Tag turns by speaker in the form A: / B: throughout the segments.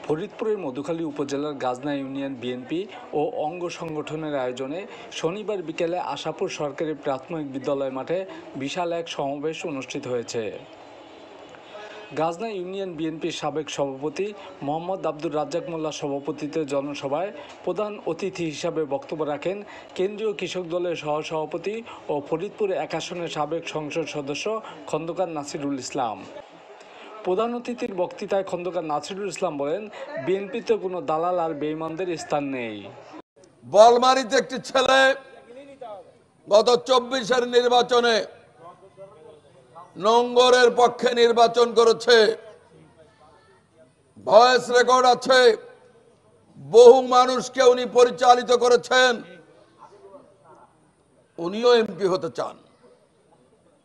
A: ফরিদপুরের মধুখালী উপজেলার Gajna union BNP ও অঙ্গ সংগঠনের আয়োজনে শনিবার বিকেলে আশাপুর সরকারি প্রাথমিক বিদ্যালয় মাঠে বিশাল এক সমাবেশ অনুষ্ঠিত হয়েছে। গাজনা ইউনিয়ন বিএনপির সাবেক সভাপতি মোহাম্মদ আব্দুর রাজ্জাক মোল্লার সভাপতিত্বে জনসভায় প্রধান অতিথি হিসাবে বক্তব্য রাখেন কেন্দ্রীয় কৃষক দলের সহসভাপতি ও ফরিদপুর ১ আসনের সাবেক সংসদ সদস্য খন্দকার নাসিরুল ইসলাম। প্রধান অতিথির বক্তৃতায় খন্দকার নাসিরুল ইসলাম বলেন, বিএনপিতে কোনো দালাল আর বেঈমানদের স্থান নেই।
B: বলমারিতে একটি ছেলে গত ২৪-এর নির্বাচনে নোঙ্গরের পক্ষে নির্বাচন করেছে, ভয়েস রেকর্ড আছে, বহু মানুষকে উনি পরিচালিত করেছেন, উনিও এমপি হতে চান।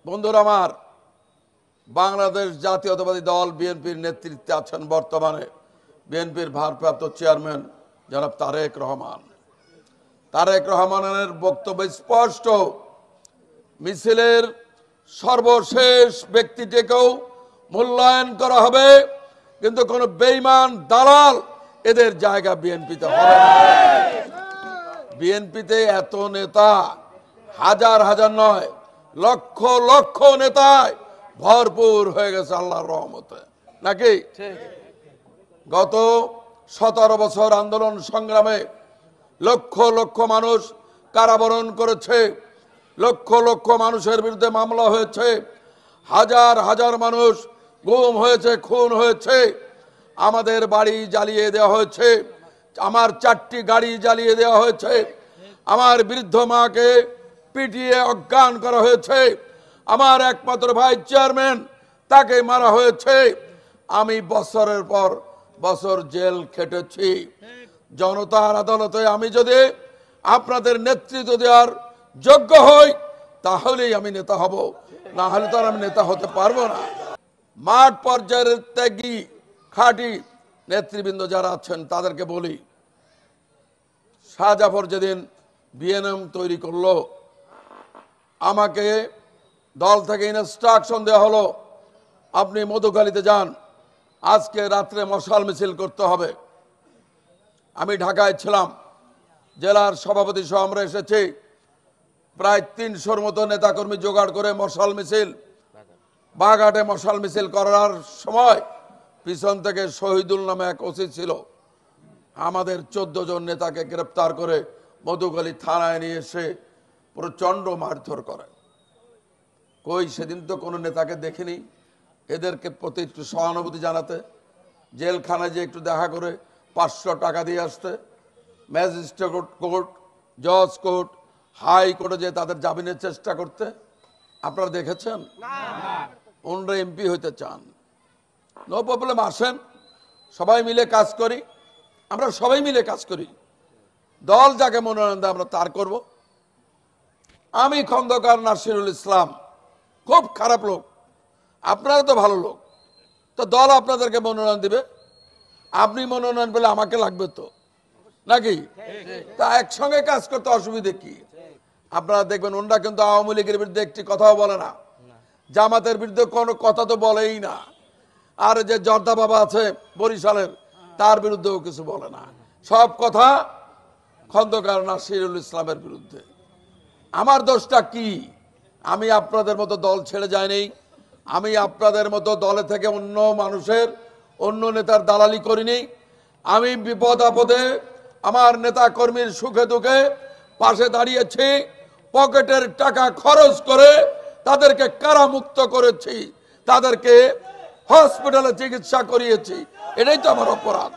B: বন্ধুরা আমার, বাংলাদেশ জাতীয়তাবাদী দল বিএনপির নেতৃত্বে আছেন বর্তমানে বিএনপির ভারপ্রাপ্ত চেয়ারম্যান জনাব তারেক রহমান। তারেক রহমানের বক্তব্য স্পষ্ট, মিছিলের সর্বশেষ ব্যক্তিটিকেও মূল্যায়ন করা হবে, কিন্তু কোন বেঈমান দালাল এদের জায়গা বিএনপিতে হবে না। বিএনপিতে এত নেতা, হাজার হাজার নয়, লক্ষ লক্ষ নেতায় ভরপুর হয়ে গেছে আল্লাহর রহমতে, নাকি? গত ১৭ বছর আন্দোলন সংগ্রামে লক্ষ লক্ষ মানুষ কারাবরণ করেছে, লক্ষ লক্ষ মানুষের বিরুদ্ধে মামলা হয়েছে, হাজার হাজার মানুষ গুম হয়েছে, খুন হয়েছে, আমাদের বাড়ি জ্বালিয়ে দেওয়া হয়েছে, আমার ৪টি গাড়ি জ্বালিয়ে দেওয়া হয়েছে, আমার বৃদ্ধ মাকে পিটিয়ে অজ্ঞান করা হয়েছে, আমার একমাত্র ভাই চেয়ারম্যান তাকে মারা হয়েছে। আমি বছরের পর বছর জেল খেটেছি। জনতার আদালতে আমি যদি আপনাদের নেতৃত্ব দেওয়ার যোগ্য হই তাহলেই আমি নেতা হব, না হলে তো আমি নেতা হতে পারবো না। মাঠ পর্যায়ের ত্যাগী খাঁটি নেতৃবৃন্দ যারা আছেন তাদেরকে বলি, শাহজাফর যেদিন বিএনএম তৈরি করলো, আমাকে দল থেকে ইনস্ট্রাকশন দেওয়া হলো, আপনি মধুখালীতে যান, আজকে রাত্রে মশাল মিছিল করতে হবে। আমি ঢাকায় ছিলাম, জেলার সভাপতি সহ আমরা এসেছি, প্রায় ৩০০-র মতো নেতাকর্মী জোগাড় করে মশাল মিছিল, বাঘাটে মশাল মিছিল করার সময় পিছন থেকে শহীদুল নামে এক ওসি ছিল, আমাদের ১৪ জন নেতাকে গ্রেপ্তার করে মধুখালী থানায় নিয়ে এসে প্রচন্ড মারধর করে। কই সেদিন তো কোনো নেতাকে দেখিনি এদেরকে প্রতি একটু সহানুভূতি জানাতে, জেলখানায় যে একটু দেখা করে ৫০০ টাকা দিয়ে আসতে, ম্যাজিস্ট্রেট কোর্ট, জজ কোর্ট, হাই কোর্টে যে তাদের জামিনের চেষ্টা করতে। আপনারা দেখেছেন? ওনারা এমপি হইতে চান, নো প্রবলেম, আসেন, সবাই মিলে কাজ করি, আমরা সবাই মিলে কাজ করি, দল যাকে মনোনয়ন দেয় আমরা তার করব। আমি খন্দকার নাসিরুল ইসলাম খুব খারাপ লোক, আপনারা তো ভালো লোক, তো দল আপনাদেরকে মনোনয়ন দিবে, আপনি মনোনয়ন পেলে আমাকে লাগবে তো, নাকি? তা একসঙ্গে কাজ করতে অসুবিধে কি? আপনারা দেখবেন ওনারা কিন্তু আওয়ামী লীগের বিরুদ্ধে একটি কথাও বলে না, জামাতের বিরুদ্ধে কোনো কথা তো বলেই না, আর যে জর্দা বাবা আছে বরিশালের তার বিরুদ্ধেও কিছু বলে না, সব কথা খন্দকার নাসিরুল ইসলামের বিরুদ্ধে। আমার দোষটা কি? আমি আপনাদের মতো দল ছেড়ে যাইনি, আমি আপনাদের মতো দলে থেকে অন্য মানুষের, অন্য নেতার দালালি করিনি। আমি বিপদ আপদে আমার নেতা কর্মীর সুখে দুঃখে পাশে দাঁড়িয়েছি, পকেটের টাকা খরচ করে তাদেরকে কারামুক্ত করেছি, তাদেরকে হসপিটালে চিকিৎসা করিয়েছি, এটাই তো আমার অপরাধ।